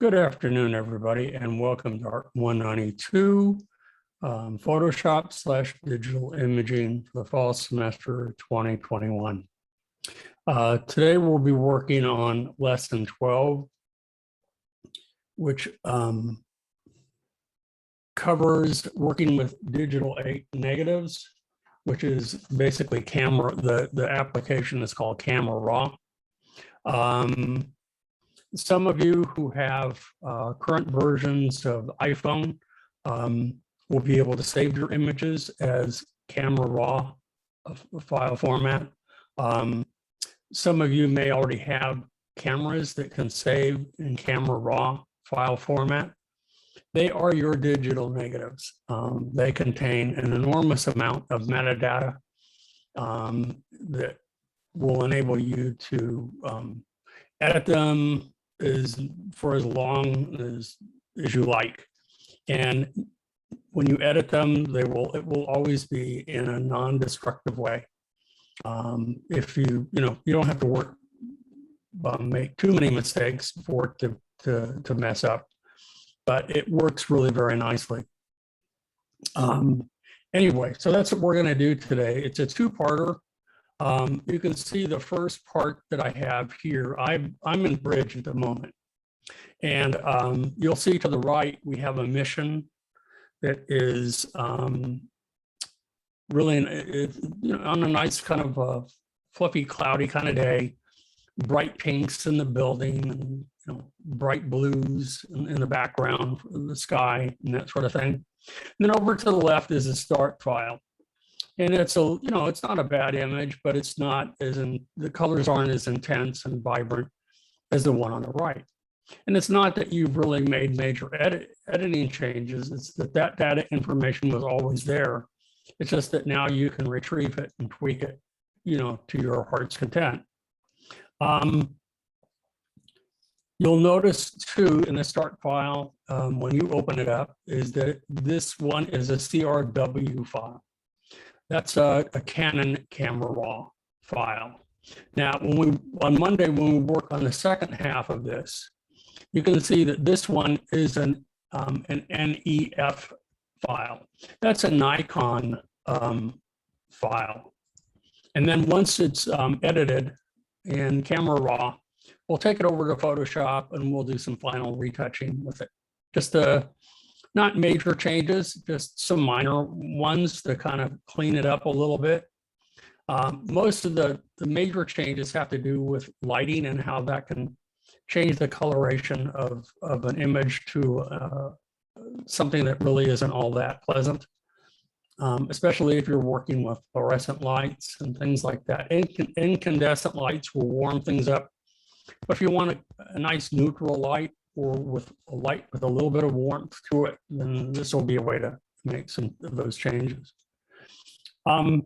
Good afternoon, everybody, and welcome to Art 192, Photoshop / digital imaging for the fall semester 2021. Today we'll be working on lesson 12, which covers working with digital negatives, which is basically camera. The application is called Camera Raw. Some of you who have current versions of iPhone will be able to save your images as Camera Raw file format. Some of you may already have cameras that can save in Camera Raw file format. They are your digital negatives. They contain an enormous amount of metadata that will enable you to edit them for as long as you like. And when you edit them, it will always be in a non-destructive way. If you don't have to make too many mistakes for it to mess up, but it works really very nicely. Anyway, so that's what we're going to do today. It's a two-parter. You can see the first part that I have here. I'm in Bridge at the moment, and you'll see to the right we have a mission that is really on a nice kind of a fluffy, cloudy kind of day. Bright pinks in the building, and bright blues in the background, the sky, and that sort of thing. And then over to the left is a start file. And it's it's not a bad image, but it's not the colors aren't as intense and vibrant as the one on the right. And it's not that you've really made major editing changes. It's that data information was always there. It's just that now you can retrieve it and tweak it, to your heart's content. You'll notice too in the start file, when you open it up, is that this one is a CRW file. That's a Canon Camera Raw file. Now, on Monday, when we work on the second half of this, you can see that this one is an NEF file. That's a Nikon file. And then once it's edited in Camera Raw, we'll take it over to Photoshop and we'll do some final retouching with it. Just not major changes, just some minor ones to kind of clean it up a little bit. Most of the major changes have to do with lighting and how that can change the coloration of an image to something that really isn't all that pleasant, especially if you're working with fluorescent lights and things like that. Incandescent lights will warm things up. But if you want a nice neutral light, or with a light with a little bit of warmth to it, then this will be a way to make some of those changes. Now,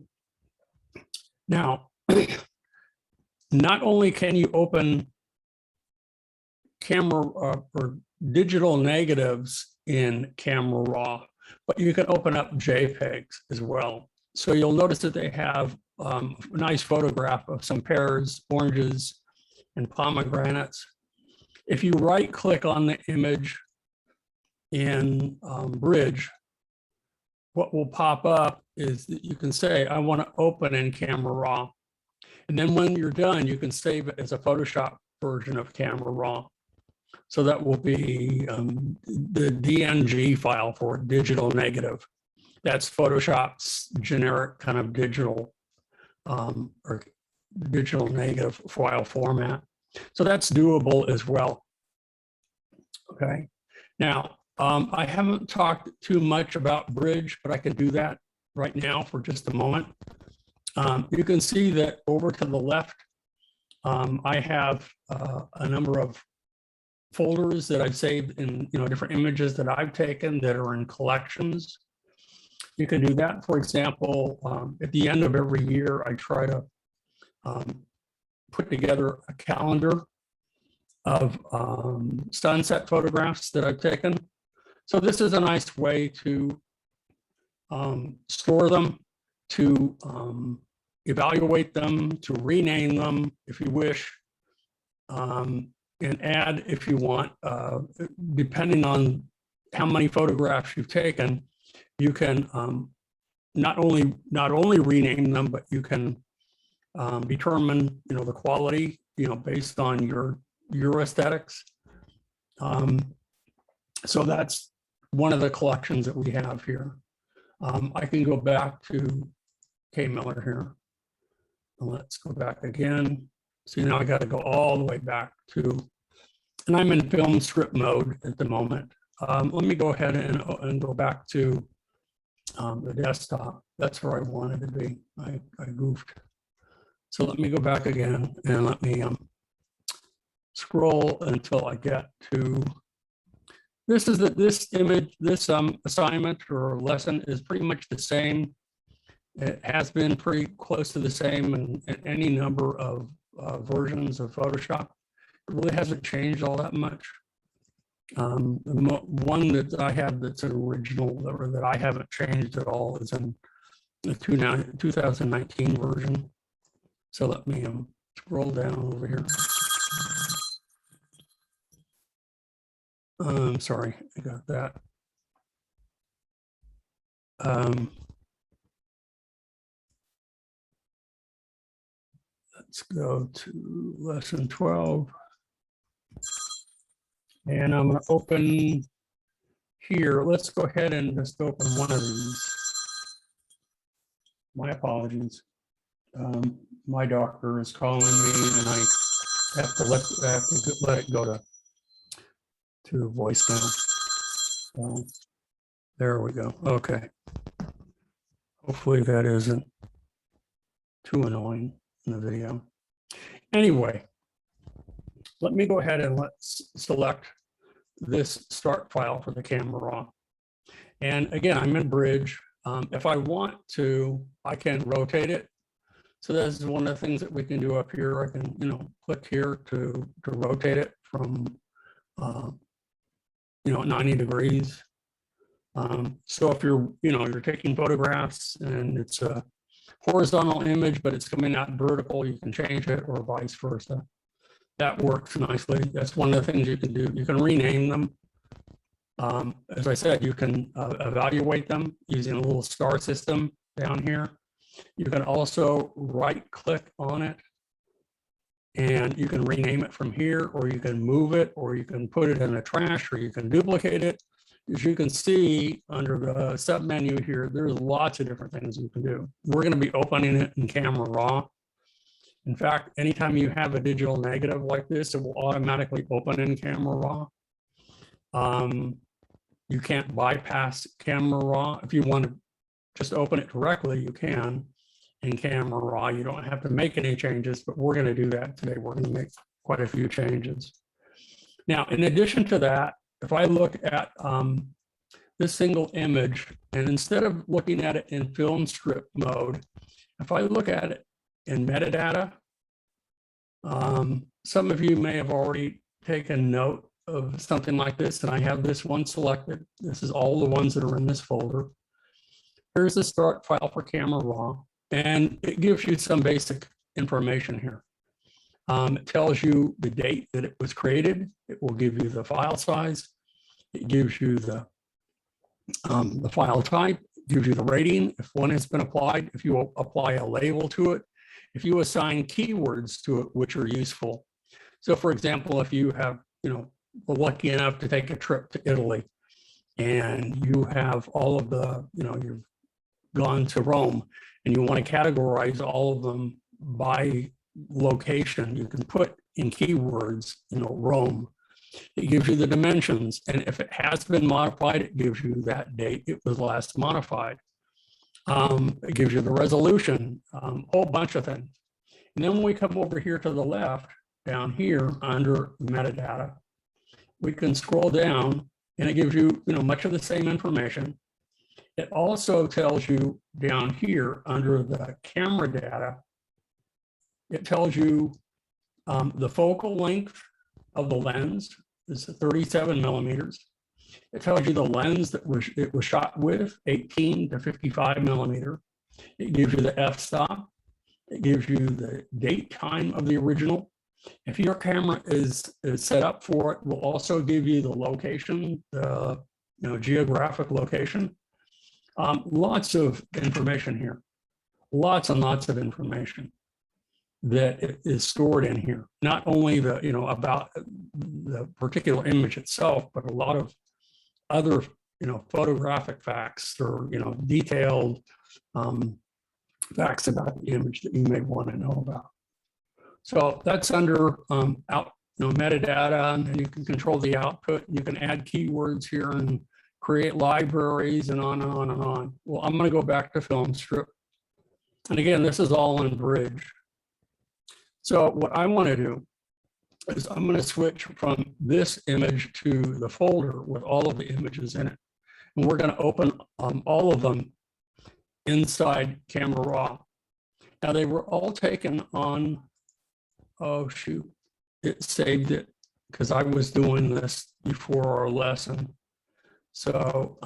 not only can you open camera or digital negatives in Camera Raw, but you can open up JPEGs as well. So you'll notice that they have a nice photograph of some pears, oranges, and pomegranates. If you right-click on the image in Bridge, what will pop up is that you can say, I want to open in Camera Raw. And then when you're done, you can save it as a Photoshop version of Camera Raw. So that will be the DNG file for digital negative. That's Photoshop's generic kind of digital or digital negative file format. So that's doable as well. Okay. Now, I haven't talked too much about Bridge, but I can do that right now for just a moment. You can see that over to the left, I have a number of folders that I've saved in different images that I've taken that are in collections. You can do that. For example, at the end of every year, I try to put together a calendar of sunset photographs that I've taken. So this is a nice way to store them, to evaluate them, to rename them if you wish. and add if you want, depending on how many photographs you've taken, you can not only rename them, but you can determine, the quality, based on your aesthetics. So that's one of the collections that we have here. I can go back to K. Miller here. Let's go back again. So now I got to go all the way back to, and I'm in film strip mode at the moment. Let me go ahead and go back to the desktop. That's where I wanted to be. I goofed. So let me go back again and let me scroll until I get to, this image, this assignment or lesson is pretty much the same. It has been pretty close to the same in any number of versions of Photoshop. It really hasn't changed all that much. The one that I have that's an original or that I haven't changed at all is in the 2019 version. So let me scroll down over here. Sorry, I got that. Let's go to lesson 12. And I'm going to open here. Let's go ahead and just open one of these. My apologies. My doctor is calling me, and I have to let it go to voicemail. So there we go. Okay. Hopefully that isn't too annoying in the video. Anyway, let me go ahead and let's select this start file for the camera raw. And again, I'm in Bridge. If I want to, I can rotate it. So this is one of the things that we can do up here. I can, click here to rotate it from, 90 degrees. So if you're taking photographs and it's a horizontal image, but it's coming out vertical, you can change it, or vice versa. That works nicely. That's one of the things you can do. You can rename them. As I said, you can evaluate them using a little star system down here. You can also right click on it and you can rename it from here, or you can move it, or you can put it in a trash, or you can duplicate it. As you can see under the sub menu here, there's lots of different things you can do. We're going to be opening it in Camera Raw. In fact, anytime you have a digital negative like this, it will automatically open in Camera Raw. You can't bypass Camera Raw. If you want to just open it directly, you can in Camera Raw. You don't have to make any changes, but we're going to do that today. We're going to make quite a few changes. Now, in addition to that, if I look at this single image, and instead of looking at it in film strip mode, if I look at it in metadata, some of you may have already taken note of something like this, and I have this one selected. This is all the ones that are in this folder. Here's the start file for Camera Raw, and it gives you some basic information here. It tells you the date that it was created. It will give you the file size. It gives you the file type, gives you the rating, if one has been applied, if you apply a label to it, if you assign keywords to it, which are useful. So for example, if you have, were lucky enough to take a trip to Italy and you have all of the, you've gone to Rome and you want to categorize all of them by location, you can put in keywords, Rome. It gives you the dimensions, and if it has been modified, it gives you that date it was last modified. It gives you the resolution, a whole bunch of things. And then when we come over here to the left, down here under metadata, we can scroll down and it gives you, much of the same information. It also tells you down here under the camera data, it tells you the focal length of the lens is 37 millimeters. It tells you the lens that it was shot with, 18 to 55 millimeter. It gives you the f-stop. It gives you the date time of the original. If your camera is set up for it, we'll also give you the location, the geographic location. Lots of information here, lots and lots of information that is stored in here. Not only the about the particular image itself, but a lot of other photographic facts or detailed facts about the image that you may want to know about. So that's under metadata, and then you can control the output. You can add keywords here and create libraries and on and on and on. Well, I'm going to go back to film strip. And again, this is all in Bridge. So what I want to do is I'm going to switch from this image to the folder with all of the images in it. And we're going to open all of them inside Camera Raw. Now they were all taken on, oh shoot, it saved it because I was doing this before our lesson. So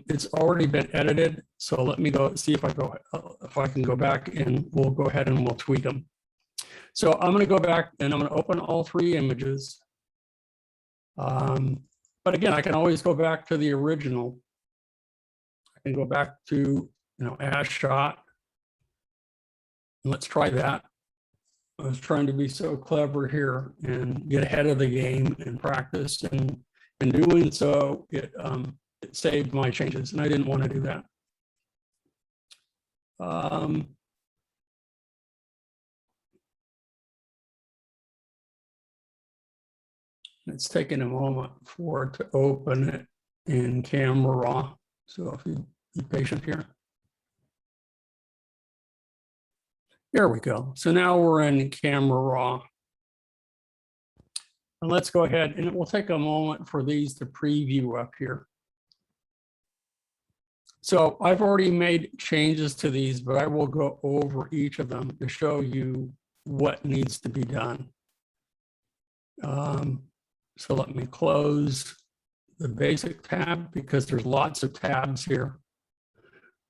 it's already been edited. So let me go see if I can go back, and we'll go ahead and we'll tweak them. So I'm going to go back and I'm going to open all 3 images. But again, I can always go back to the original. I can go back to as shot. And let's try that. I was trying to be so clever here and get ahead of the game and practice, and in doing so, it saved my changes, and I didn't want to do that. It's taking a moment for it to open it in Camera Raw. So if you be patient here. There we go. So now we're in Camera Raw. And let's go ahead, and it will take a moment for these to preview up here. So I've already made changes to these, but I will go over each of them to show you what needs to be done. So let me close the basic tab because there's lots of tabs here.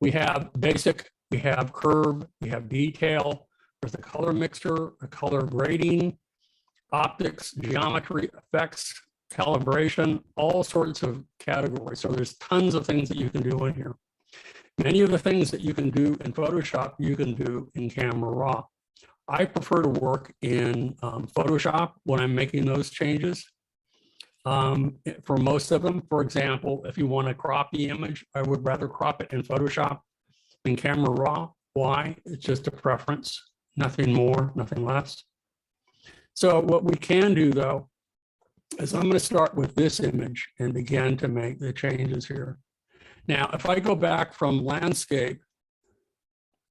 We have basic, we have curve, we have detail, there's a color mixer, a color grading, optics, geometry, effects, calibration, all sorts of categories. So there's tons of things that you can do in here. Many of the things that you can do in Photoshop, you can do in Camera Raw. I prefer to work in Photoshop when I'm making those changes. For most of them, for example, if you want to crop the image, I would rather crop it in Photoshop than Camera Raw. Why? It's just a preference, nothing more, nothing less. So what we can do though, is I'm going to start with this image and begin to make the changes here. Now, if I go back from landscape,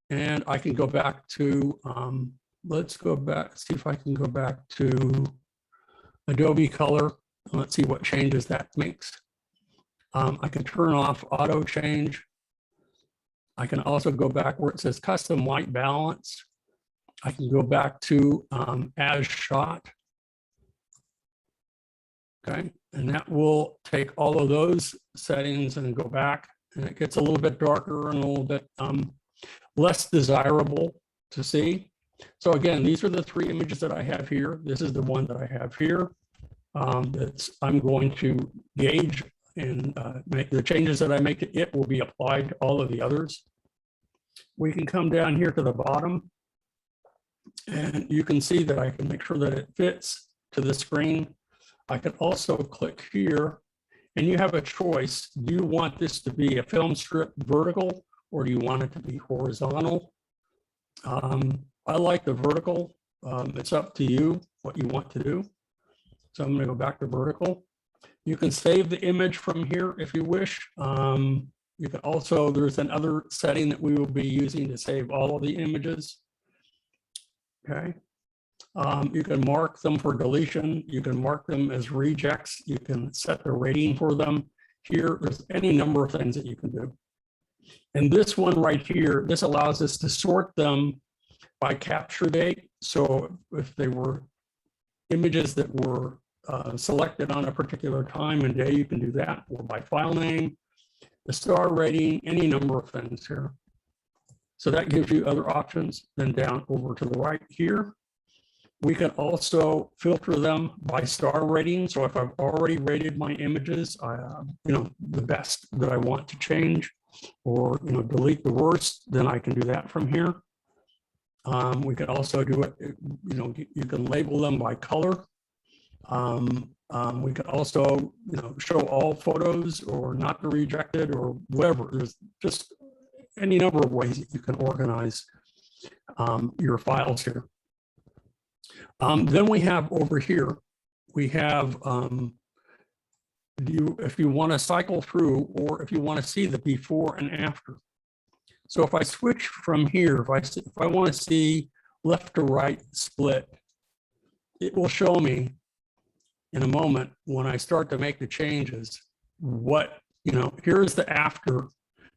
and I can go back to, let's go back, see if I can go back to Adobe Color. Let's see what changes that makes. I can turn off auto change. I can also go back where it says custom white balance. I can go back to as shot. Okay, and that will take all of those settings and go back, and it gets a little bit darker and a little bit less desirable to see. So again, these are the 3 images that I have here. This is the one that I have here. I'm going to gauge and make the changes that I make to it will be applied to all of the others. We can come down here to the bottom, and you can see that I can make sure that it fits to the screen. I can also click here, and you have a choice. Do you want this to be a film strip vertical, or do you want it to be horizontal? I like the vertical. It's up to you what you want to do. So I'm going to go back to vertical. You can save the image from here if you wish. You can also, there's another setting that we will be using to save all of the images. Okay. You can mark them for deletion. You can mark them as rejects. You can set the rating for them. Here, there's any number of things that you can do. And this one right here, this allows us to sort them by capture date. So if they were images that were selected on a particular time and day, you can do that, or by file name, the star rating, any number of things here. So that gives you other options. Then down over to the right here, We can also filter them by star rating. So if I've already rated my images, the best that I want to change, or delete the worst, then I can do that from here. We can also do it, you can label them by color. We can also, show all photos or not be rejected or whatever. There's just any number of ways that you can organize your files here. Then we have over here, we have, if you want to cycle through, or if you want to see the before and after. So if I switch from here, if I want to see left to right split, it will show me in a moment when I start to make the changes, what, here's the after,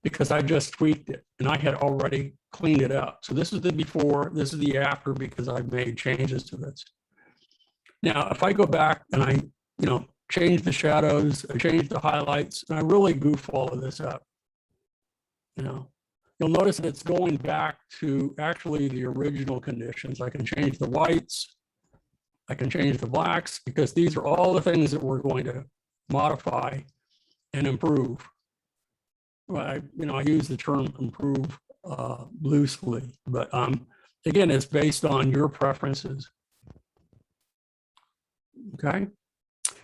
because I just tweaked it and I had already cleaned it up. So this is the before, this is the after, because I've made changes to this. Now, if I go back and I, change the shadows, I change the highlights, and I really goof all of this up, you'll notice that it's going back to actually the original conditions. I can change the whites, I can change the blacks, because these are all the things that we're going to modify and improve. I use the term improve loosely, but again, it's based on your preferences. Okay,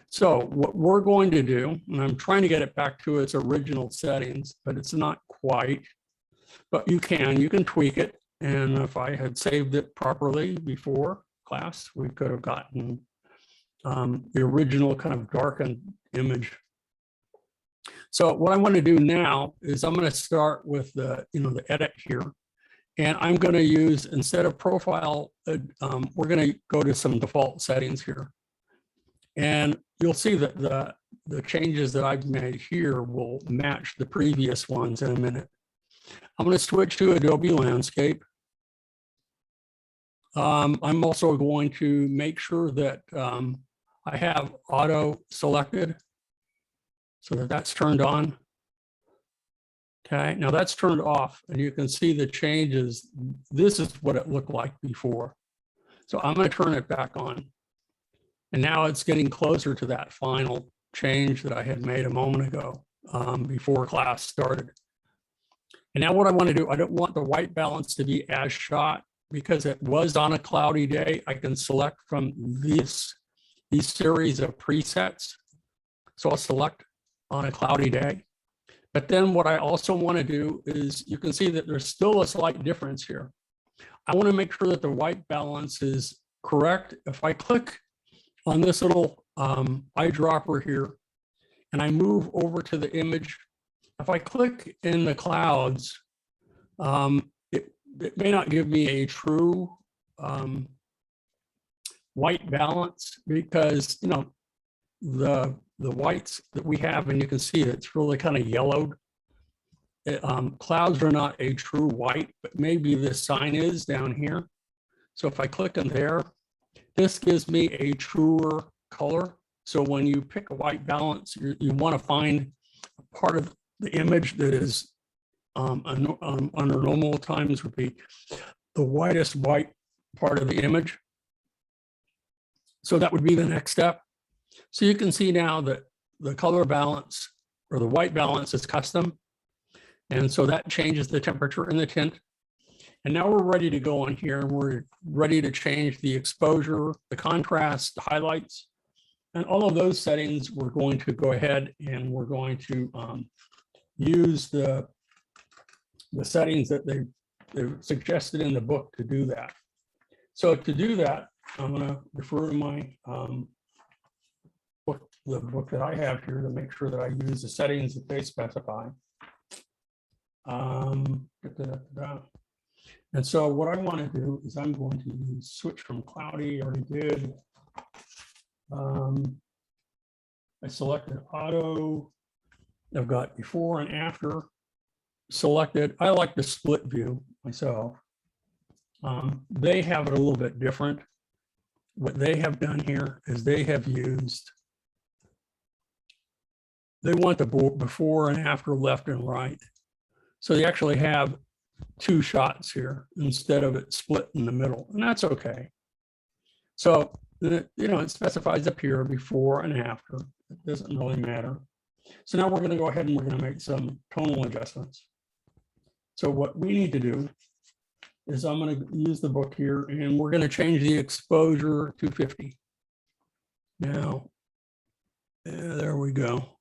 so what we're going to do, and I'm trying to get it back to its original settings, but it's not quite, but you can tweak it. And if I had saved it properly before class, we could have gotten the original kind of darkened image. So what I want to do now is I'm going to start with the, the edit here. And I'm going to use, instead of profile, we're going to go to some default settings here. And you'll see that the changes that I've made here will match the previous ones in a minute. I'm going to switch to Adobe Landscape. I'm also going to make sure that I have auto selected so that that's turned on. Okay, now that's turned off and you can see the changes. This is what it looked like before. So I'm going to turn it back on. And now it's getting closer to that final change that I had made a moment ago before class started. And now what I want to do, I don't want the white balance to be as shot because it was on a cloudy day. I can select from these series of presets. So I'll select on a cloudy day. But then what I also want to do is, you can see that there's still a slight difference here. I want to make sure that the white balance is correct. If I click on this little eyedropper here, and I move over to the image, if I click in the clouds, it may not give me a true white balance because, the whites that we have, and you can see it's really kind of yellowed. Clouds are not a true white, but maybe this sign is down here. So if I click in there, this gives me a truer color. So when you pick a white balance, you want to find a part of the image that is under normal times would be the whitest white part of the image. So that would be the next step. So you can see now that the color balance or the white balance is custom. And so that changes the temperature and the tint. And now we're ready to go on here. We're ready to change the exposure, the contrast, the highlights, and all of those settings. We're going to go ahead and we're going to use the settings that they've suggested in the book to do that. So to do that, I'm going to refer to my the book that I have here to make sure that I use the settings that they specify. And so what I want to do is I'm going to switch from cloudy, I already did. I selected auto. I've got before and after selected. I like the split view myself. They have it a little bit different. What they have done here is they have used, they want the before and after left and right. So they actually have two shots here instead of it split in the middle, and that's okay. So, it specifies up here before and after. It doesn't really matter. So now we're going to go ahead and we're going to make some tonal adjustments. So what we need to do is I'm going to use the book here and we're going to change the exposure to 50. Now, there we go.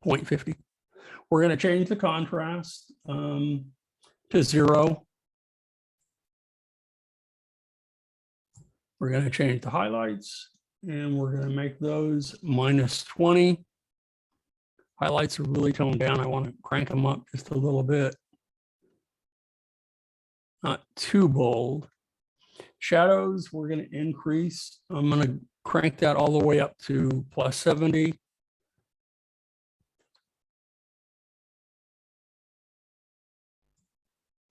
0.50. We're going to change the contrast to 0. We're going to change the highlights and we're going to make those -20. Highlights are really toned down. I want to crank them up just a little bit. Not too bold. Shadows, we're going to increase. I'm going to crank that all the way up to +70.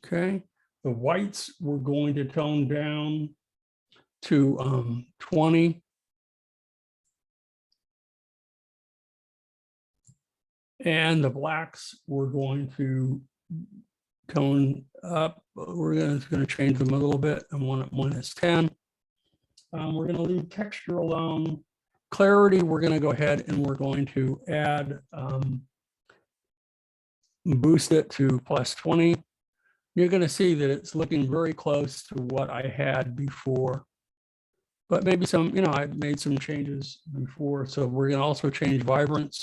Okay. The whites, we're going to tone down to 20. And the blacks, we're going to tone up. We're going to change them a little bit. I want it -10. We're going to leave texture alone. Clarity, we're going to go ahead and we're going to add, boost it to +20. You're going to see that it's looking very close to what I had before. But maybe some, I've made some changes before. So we're going to also change vibrance.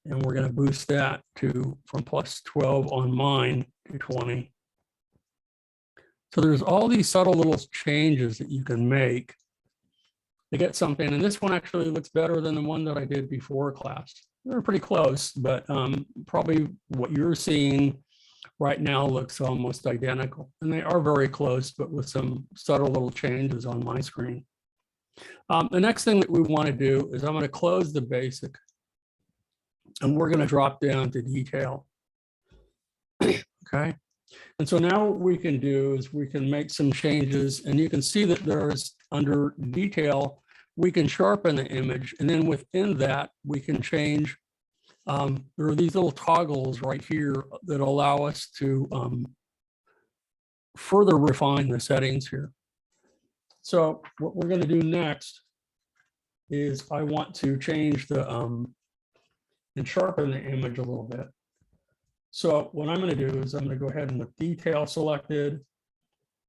And we're going to boost that to from +12 on mine to 20. So there's all these subtle little changes that you can make to get something. And this one actually looks better than the one that I did before class. They're pretty close, but probably what you're seeing right now looks almost identical. And they are very close, but with some subtle little changes on my screen. The next thing that we want to do is I'm going to close the basic. And we're going to drop down to detail. Okay. And so now what we can do is we can make some changes, and you can see that there's under detail, we can sharpen the image. And then within that, we can change. There are these little toggles right here that allow us to further refine the settings here. So what we're going to do next is I want to change the and sharpen the image a little bit. So what I'm going to do is I'm going to go ahead and with detail selected,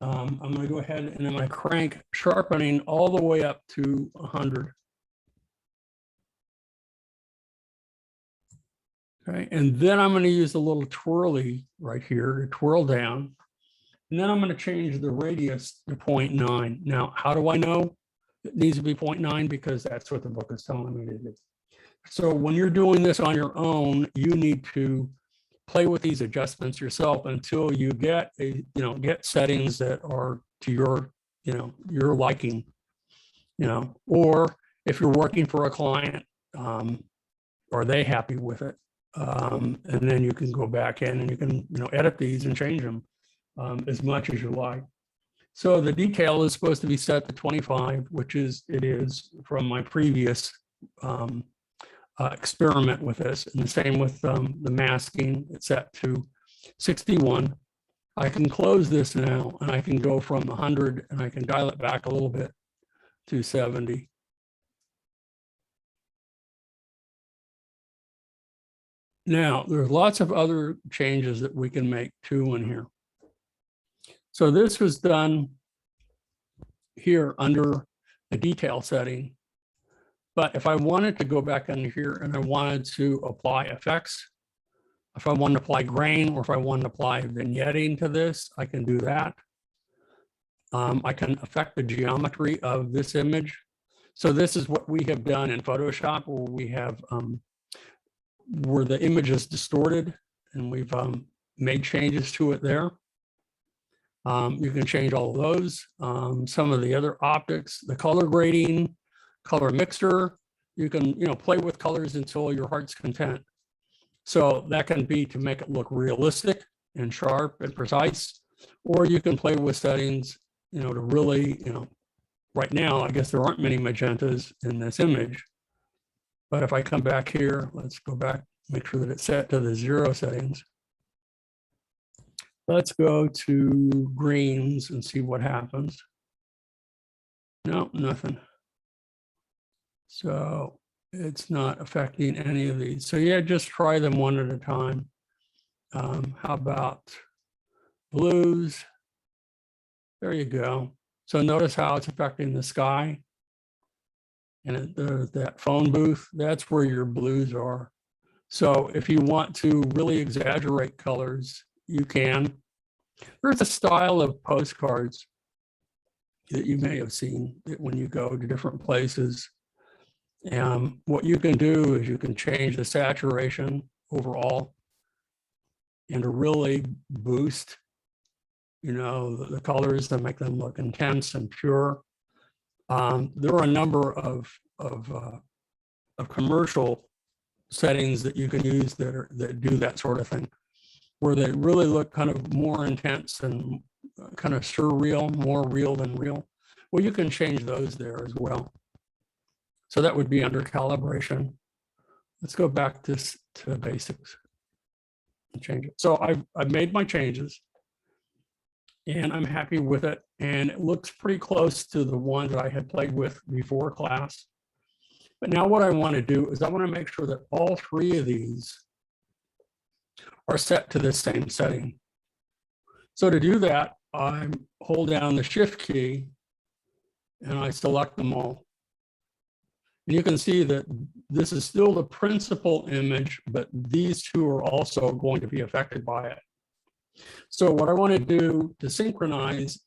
I'm going to go ahead and I'm going to crank sharpening all the way up to 100. Okay, and then I'm going to use a little twirly right here to twirl down. And then I'm going to change the radius to 0.9. Now, how do I know it needs to be 0.9? Because that's what the book is telling me to do. So when you're doing this on your own, you need to play with these adjustments yourself until you get get settings that are to your, your liking, or if you're working for a client, are they happy with it? And then you can go back in and you can, edit these and change them as much as you like. So the detail is supposed to be set to 25, which it is from my previous experiment with this. And the same with the masking, it's set to 61. I can close this now and I can go from 100 and I can dial it back a little bit to 70. Now, there's lots of other changes that we can make too in here. So this was done here under the detail setting. But if I wanted to go back under here and I wanted to apply effects, if I want to apply grain or if I want to apply vignetting to this, I can do that. I can affect the geometry of this image. So this is what we have done in Photoshop, where we have where the image is distorted and we've made changes to it there. You can change all of those. Some of the other optics, the color grading, color mixer, you can play with colors until your heart's content. So that can be to make it look realistic and sharp and precise, or you can play with settings to really right now I guess there aren't many magentas in this image, but if I come back here, let's go back, make sure that it's set to the 0 settings. Let's go to greens and see what happens. No, nothing. So it's not affecting any of these. So yeah, just try them one at a time. How about blues? There you go. So notice how it's affecting the sky. And there's that phone booth, that's where your blues are. So if you want to really exaggerate colors, you can. There's a style of postcards that you may have seen that when you go to different places. What you can do is you can change the saturation overall and to really boost, the colors to make them look intense and pure. There are a number of commercial settings that you can use that do that sort of thing, where they really look kind of more intense and kind of surreal, more real than real. Well, you can change those there as well. So that would be under calibration. Let's go back to basics and change it. So I've made my changes and I'm happy with it. And it looks pretty close to the ones that I had played with before class. But now what I want to do is I want to make sure that all three of these are set to the same setting. So to do that, I hold down the Shift key and I select them all. And you can see that this is still the principal image, but these two are also going to be affected by it. So what I want to do to synchronize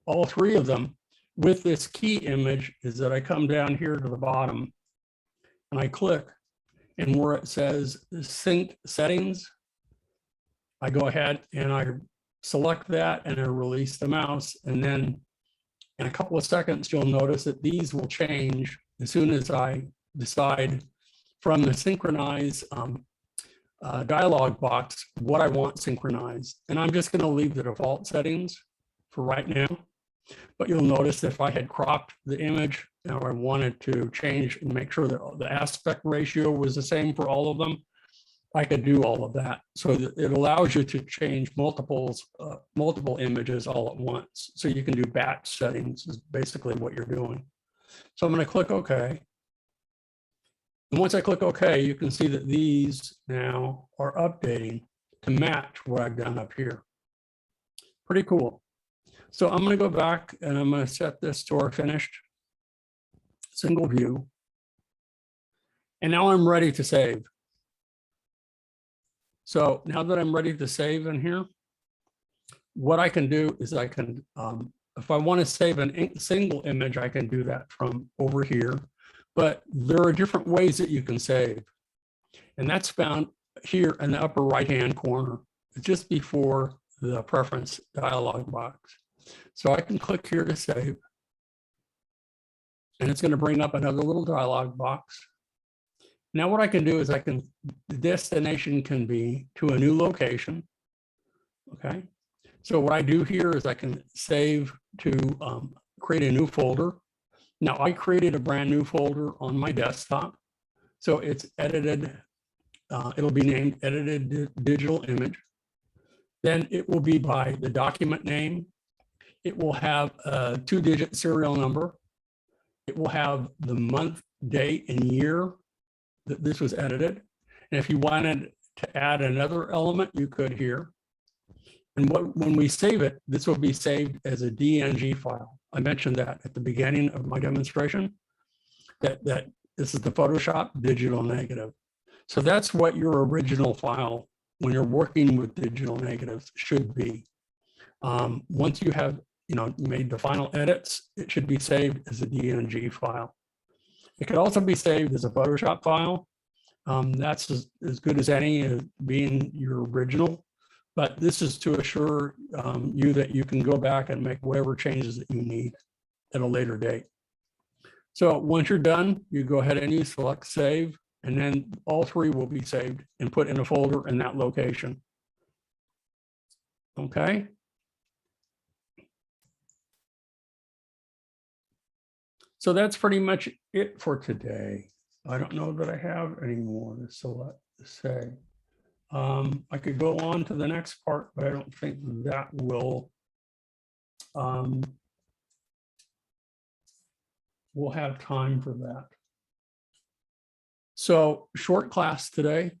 all three of them with this key image is that I come down here to the bottom and I click, and where it says sync settings, I go ahead and I select that and I release the mouse. And then in a couple of seconds, you'll notice that these will change as soon as I decide from the synchronize dialog box what I want synchronized. And I'm just going to leave the default settings for right now. But you'll notice if I had cropped the image or I wanted to change and make sure that the aspect ratio was the same for all of them, I could do all of that. So it allows you to change multiple images all at once. So you can do batch settings is basically what you're doing. So I'm going to click OK. And once I click OK, you can see that these now are updating to match what I've done up here. Pretty cool. So I'm going to go back and I'm going to set this to our finished single view. And now I'm ready to save. So now that I'm ready to save in here, what I can do is I can, if I want to save a single image, I can do that from over here. But there are different ways that you can save. And that's found here in the upper right-hand corner, just before the preference dialog box. So I can click here to save. And it's going to bring up another little dialog box. Now what I can do is the destination can be to a new location. Okay. So what I do here is I can save to create a new folder. Now I created a brand new folder on my desktop. So it's edited, it'll be named edited digital image. Then it will be by the document name. It will have a 2-digit serial number. It will have the month, date, and year that this was edited. And if you wanted to add another element, you could here. And when we save it, this will be saved as a DNG file. I mentioned that at the beginning of my demonstration, that this is the Photoshop digital negative. So that's what your original file, when you're working with digital negatives, should be. Once you have made the final edits, it should be saved as a DNG file. It could also be saved as a Photoshop file. That's as good as any, being your original. But this is to assure you that you can go back and make whatever changes that you need at a later date. So once you're done, you go ahead and you select save, and then all three will be saved and put in a folder in that location. Okay. So that's pretty much it for today. I don't know that I have any more to say. I could go on to the next part, but I don't think that will we'll have time for that. So short class today.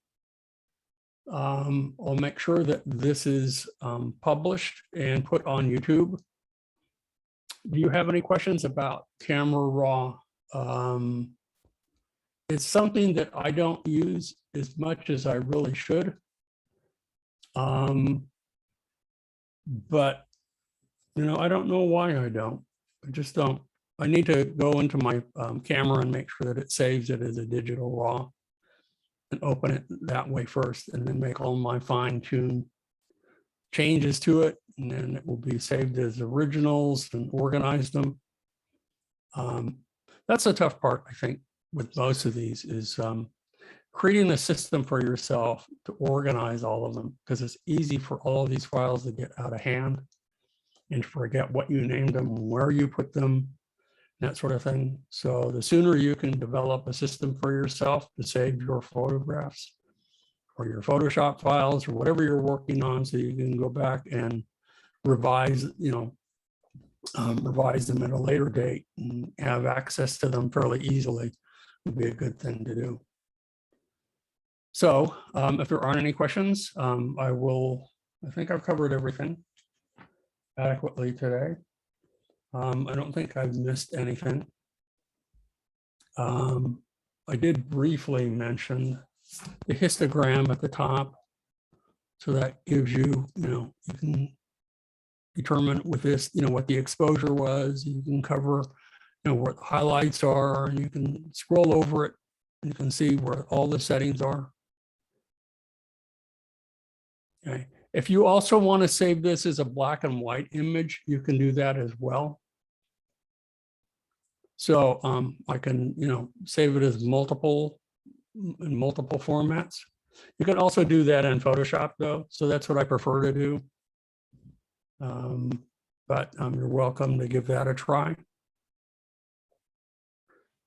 I'll make sure that this is published and put on YouTube. Do you have any questions about Camera Raw? It's something that I don't use as much as I really should. But, you know, I don't know why I don't. I just don't. I need to go into my camera and make sure that it saves it as a digital RAW and open it that way first, and then make all my fine-tuned changes to it, and then it will be saved as originals and organize them. That's the tough part, I think, with most of these is creating a system for yourself to organize all of them, because it's easy for all of these files to get out of hand and forget what you named them, where you put them, that sort of thing. So the sooner you can develop a system for yourself to save your photographs or your Photoshop files or whatever you're working on, so you can go back and revise, revise them at a later date and have access to them fairly easily, would be a good thing to do. So if there aren't any questions, I think I've covered everything adequately today. I don't think I've missed anything. I did briefly mention the histogram at the top. So that gives you, you can determine with this, what the exposure was. You can cover, where the highlights are, and you can scroll over it. You can see where all the settings are. Okay. If you also want to save this as a black and white image, you can do that as well. So I can, save it as in multiple formats. You can also do that in Photoshop though. So that's what I prefer to do. But you're welcome to give that a try.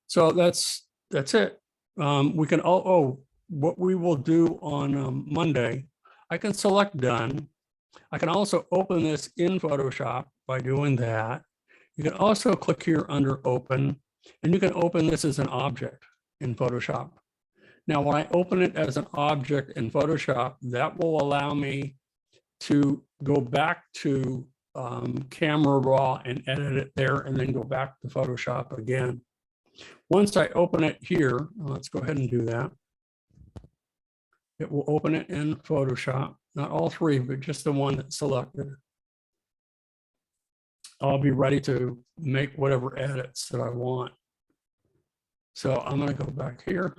So that's it. We can what we will do on Monday, I can select done. I can also open this in Photoshop by doing that. You can also click here under open, and you can open this as an object in Photoshop. Now, when I open it as an object in Photoshop, that will allow me to go back to Camera Raw and edit it there, and then go back to Photoshop again. Once I open it here, let's go ahead and do that. It will open it in Photoshop, not all three, but just the one that's selected. I'll be ready to make whatever edits that I want. So I'm going to go back here.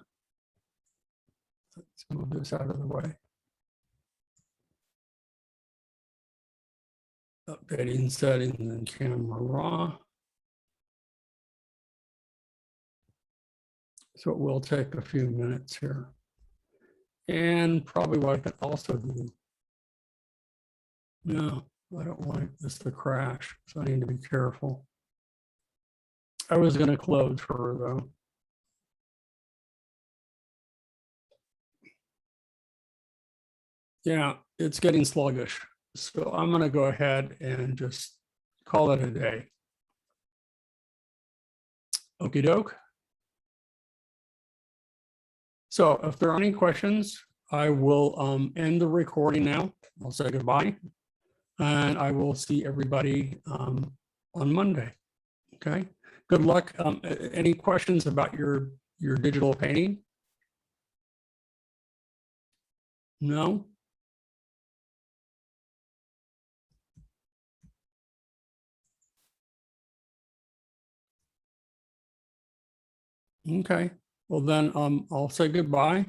Let's move this out of the way. Updating settings in Camera Raw. So it will take a few minutes here. And probably what I can also do. No, I don't want this to crash, so I need to be careful. I was going to close her though. Yeah, it's getting sluggish. So I'm going to go ahead and just call it a day. Okie doke. So if there are any questions, I will end the recording now. I'll say goodbye. And I will see everybody on Monday. Okay. Good luck. Any questions about your digital painting? No? Okay. Well, then I'll say goodbye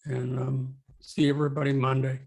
and see everybody Monday.